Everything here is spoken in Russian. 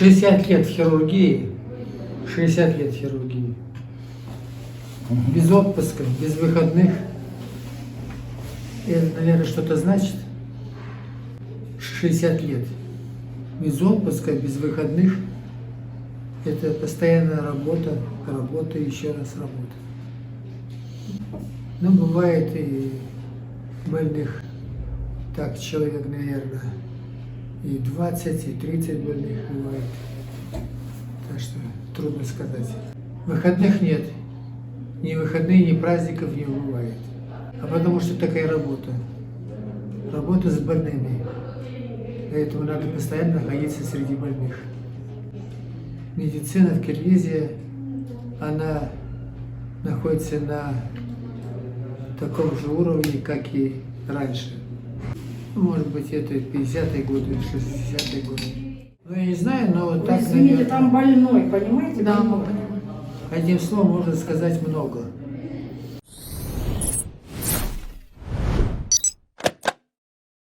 60 лет в хирургии, 60 лет в хирургии. Без отпуска, без выходных. Это, наверное, что-то значит. 60 лет. Без отпуска, без выходных. Это постоянная работа, работа и еще раз работа. Но бывает и больных, так, человек, наверное, и 20, и 30 больных бывает. Так что трудно сказать. Выходных нет. Ни выходных, ни праздников не бывает. А потому что такая работа. Работа с больными. Поэтому надо постоянно находиться среди больных. Медицина в Киргизии, она находится на таком же уровне, как и раньше. Может быть, это 50-е годы, 60-е годы. Ну, я не знаю, но так, Извините, наверное, там больной, понимаете? Да, больной. мы понимаем. одним словом можно сказать много.